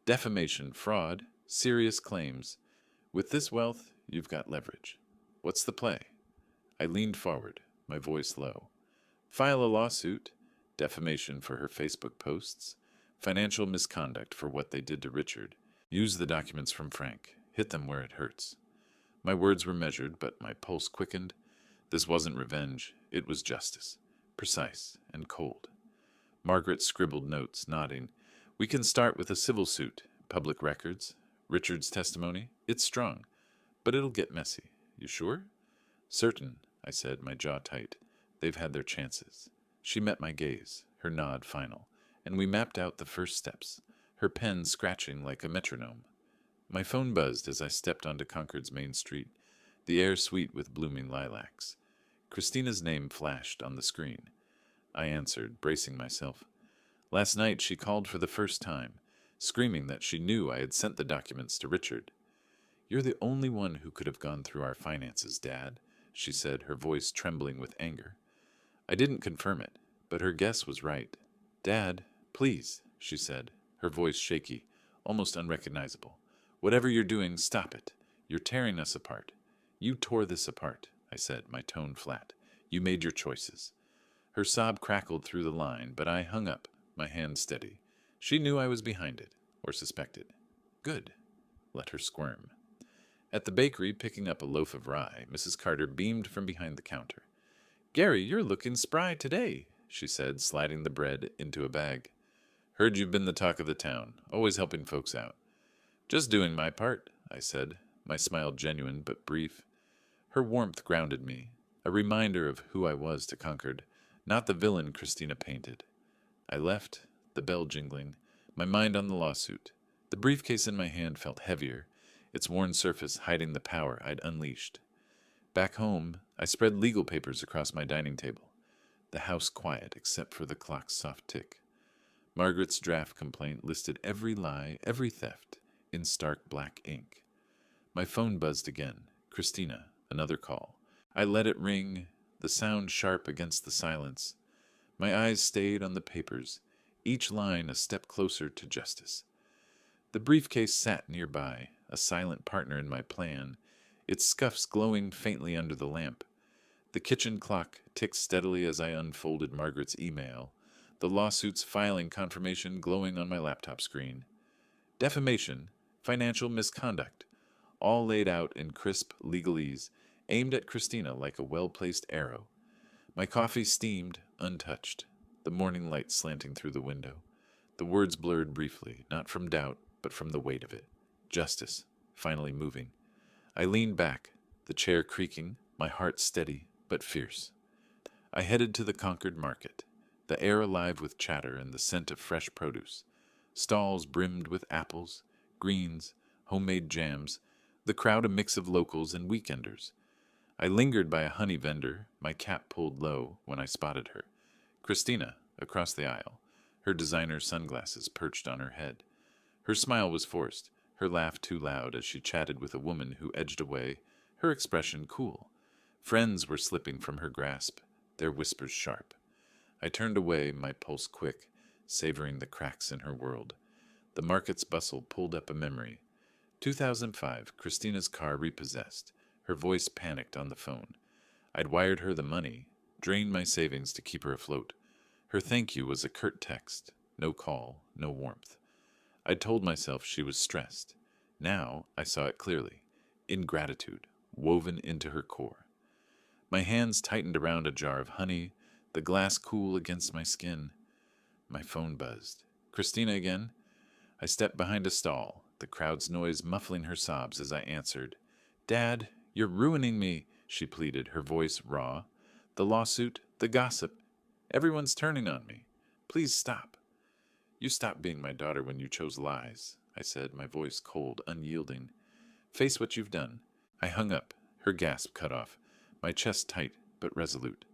Defamation, fraud, serious claims. With this wealth, you've got leverage. What's the play? I leaned forward, my voice low. File a lawsuit, defamation for her Facebook posts, financial misconduct for what they did to Richard. Use the documents from Frank. Hit them where it hurts. My words were measured, but my pulse quickened. This wasn't revenge. It was justice, precise and cold. Margaret scribbled notes, nodding. We can start with a civil suit, public records, Richard's testimony. It's strong, but it'll get messy. You sure? Certain, I said, my jaw tight. They've had their chances. She met my gaze, her nod final, and we mapped out the first steps, her pen scratching like a metronome. My phone buzzed as I stepped onto Concord's main street, the air sweet with blooming lilacs. Christina's name flashed on the screen. I answered, bracing myself. Last night she called for the first time, screaming that she knew I had sent the documents to Richard. You're the only one who could have gone through our finances, Dad, she said, her voice trembling with anger. I didn't confirm it, but her guess was right. Dad, please, she said, her voice shaky, almost unrecognizable. Whatever you're doing, stop it. You're tearing us apart. You tore this apart, I said, my tone flat. You made your choices. Her sob crackled through the line, but I hung up, my hand steady. She knew I was behind it, or suspected. Good. Let her squirm. At the bakery, picking up a loaf of rye, Mrs. Carter beamed from behind the counter. "Gary, you're looking spry today," she said, sliding the bread into a bag. "Heard you've been the talk of the town, always helping folks out." "Just doing my part," I said, my smile genuine but brief. Her warmth grounded me, a reminder of who I was to Concord, not the villain Christina painted. I left, the bell jingling, my mind on the lawsuit. The briefcase in my hand felt heavier, its worn surface hiding the power I'd unleashed. Back home, I spread legal papers across my dining table, the house quiet except for the clock's soft tick. Margaret's draft complaint listed every lie, every theft, in stark black ink. My phone buzzed again. Christina, another call. I let it ring, the sound sharp against the silence. My eyes stayed on the papers, each line a step closer to justice. The briefcase sat nearby, a silent partner in my plan, its scuffs glowing faintly under the lamp. The kitchen clock ticked steadily as I unfolded Margaret's email, the lawsuit's filing confirmation glowing on my laptop screen. Defamation, financial misconduct, all laid out in crisp legalese, aimed at Christina like a well-placed arrow. My coffee steamed, untouched, the morning light slanting through the window. The words blurred briefly, not from doubt, but from the weight of it. Justice, finally moving. I leaned back, the chair creaking, my heart steady but fierce. I headed to the Concord market, the air alive with chatter and the scent of fresh produce. Stalls brimmed with apples, greens, homemade jams, the crowd a mix of locals and weekenders. I lingered by a honey vendor, my cap pulled low when I spotted her. Christina, across the aisle, her designer sunglasses perched on her head. Her smile was forced, her laugh too loud as she chatted with a woman who edged away, her expression cool. Friends were slipping from her grasp, their whispers sharp. I turned away, my pulse quick, savoring the cracks in her world. The market's bustle pulled up a memory. 2005, Christina's car repossessed, her voice panicked on the phone. I'd wired her the money, drained my savings to keep her afloat. Her thank you was a curt text, no call, no warmth. I'd told myself she was stressed. Now I saw it clearly, ingratitude, woven into her core. My hands tightened around a jar of honey, the glass cool against my skin. My phone buzzed. "Christina again?" I stepped behind a stall, the crowd's noise muffling her sobs as I answered. "Dad, you're ruining me," she pleaded, her voice raw. "The lawsuit, the gossip, everyone's turning on me. Please stop." "You stopped being my daughter when you chose lies," I said, my voice cold, unyielding. "Face what you've done." I hung up, her gasp cut off, my chest tight but resolute.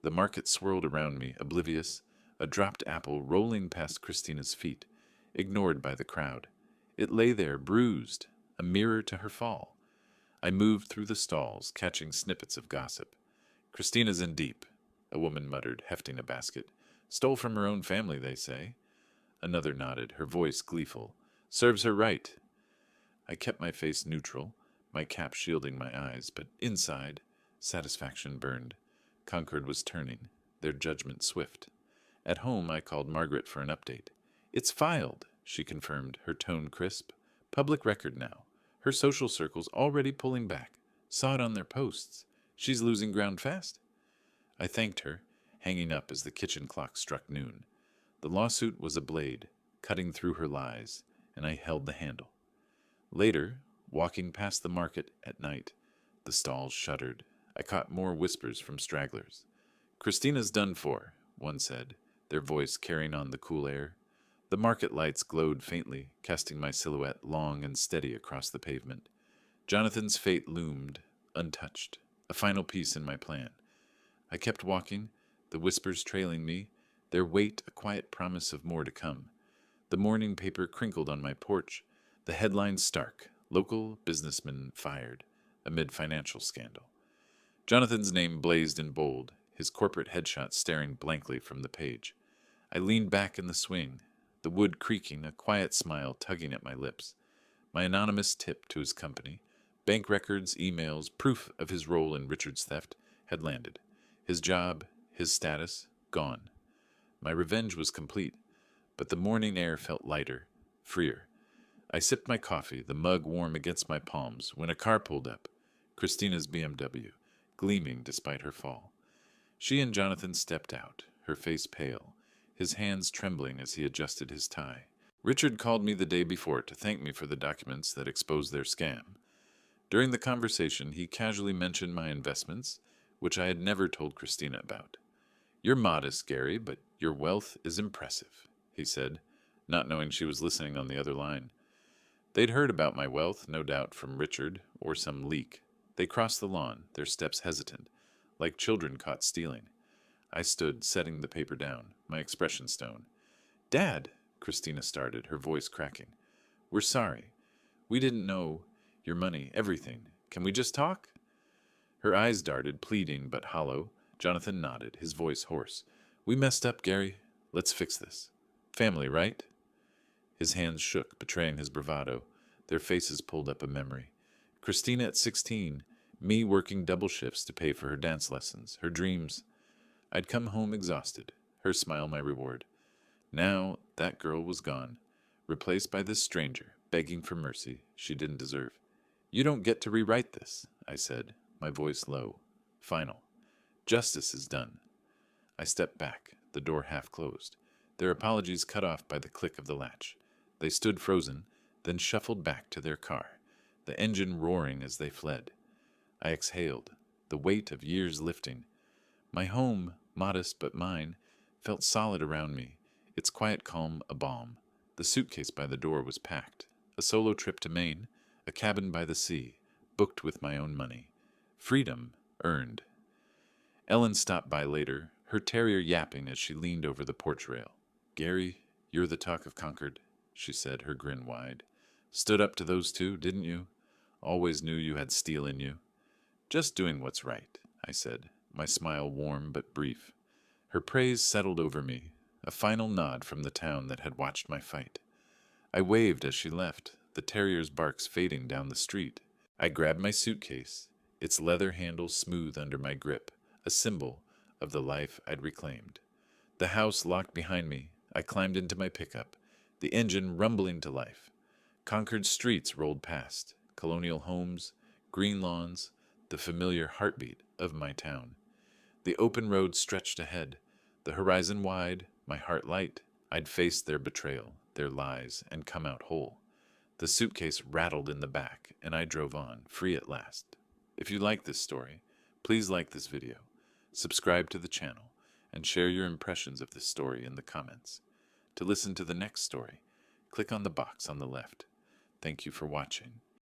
The market swirled around me, oblivious, a dropped apple rolling past Christina's feet, ignored by the crowd. It lay there, bruised, a mirror to her fall. I moved through the stalls, catching snippets of gossip. "Christina's in deep," a woman muttered, hefting a basket. "Stole from her own family, they say." Another nodded, her voice gleeful. "Serves her right." I kept my face neutral, my cap shielding my eyes, but inside, satisfaction burned. Concord was turning, their judgment swift. At home, I called Margaret for an update. "It's filed," she confirmed, her tone crisp. "Public record now. Her social circle's already pulling back. Saw it on their posts. She's losing ground fast." I thanked her, hanging up as the kitchen clock struck noon. The lawsuit was a blade, cutting through her lies, and I held the handle. Later, walking past the market at night, the stalls shuddered. I caught more whispers from stragglers. "Christina's done for," one said, their voice carrying on the cool air. The market lights glowed faintly, casting my silhouette long and steady across the pavement. Jonathan's fate loomed, untouched, a final piece in my plan. I kept walking, the whispers trailing me, their weight a quiet promise of more to come. The morning paper crinkled on my porch, the headlines stark, local businessman fired, amid financial scandal. Jonathan's name blazed in bold, his corporate headshot staring blankly from the page. I leaned back in the swing, the wood creaking, a quiet smile tugging at my lips. My anonymous tip to his company, bank records, emails, proof of his role in Richard's theft, had landed. His job, his status, gone. My revenge was complete, but the morning air felt lighter, freer. I sipped my coffee, the mug warm against my palms, when a car pulled up, Christina's BMW, gleaming despite her fall. She and Jonathan stepped out, her face pale, his hands trembling as he adjusted his tie. Richard called me the day before to thank me for the documents that exposed their scam. During the conversation, he casually mentioned my investments, which I had never told Christina about. "You're modest, Gary, but your wealth is impressive," he said, not knowing she was listening on the other line. They'd heard about my wealth, no doubt, from Richard or some leak. They crossed the lawn, their steps hesitant, like children caught stealing. I stood, setting the paper down, my expression stone. "Dad," Christina started, her voice cracking. "We're sorry. We didn't know. Your money, everything. Can we just talk?" Her eyes darted, pleading but hollow. Jonathan nodded, his voice hoarse. "We messed up, Gary. Let's fix this. Family, right?" His hands shook, betraying his bravado. Their faces pulled up a memory. Christina at 16, me working double shifts to pay for her dance lessons, her dreams. I'd come home exhausted, her smile my reward. Now that girl was gone, replaced by this stranger, begging for mercy she didn't deserve. "You don't get to rewrite this," I said, my voice low, final. "Justice is done." I stepped back, the door half closed, their apologies cut off by the click of the latch. They stood frozen, then shuffled back to their car, the engine roaring as they fled. I exhaled, the weight of years lifting. My home, modest but mine, felt solid around me, its quiet calm a balm. The suitcase by the door was packed. A solo trip to Maine, a cabin by the sea, booked with my own money. Freedom earned. Ellen stopped by later, her terrier yapping as she leaned over the porch rail. "Gary, you're the talk of Concord," she said, her grin wide. "Stood up to those two, didn't you? Always knew you had steel in you." "Just doing what's right," I said, my smile warm but brief. Her praise settled over me, a final nod from the town that had watched my fight. I waved as she left, the terrier's barks fading down the street. I grabbed my suitcase, its leather handle smooth under my grip, a symbol of the life I'd reclaimed. The house locked behind me, I climbed into my pickup, the engine rumbling to life. Concord's streets rolled past, colonial homes, green lawns, the familiar heartbeat of my town. The open road stretched ahead, the horizon wide, my heart light. I'd faced their betrayal, their lies, and come out whole. The suitcase rattled in the back, and I drove on, free at last. If you like this story, please like this video, subscribe to the channel, and share your impressions of this story in the comments. To listen to the next story, click on the box on the left. Thank you for watching.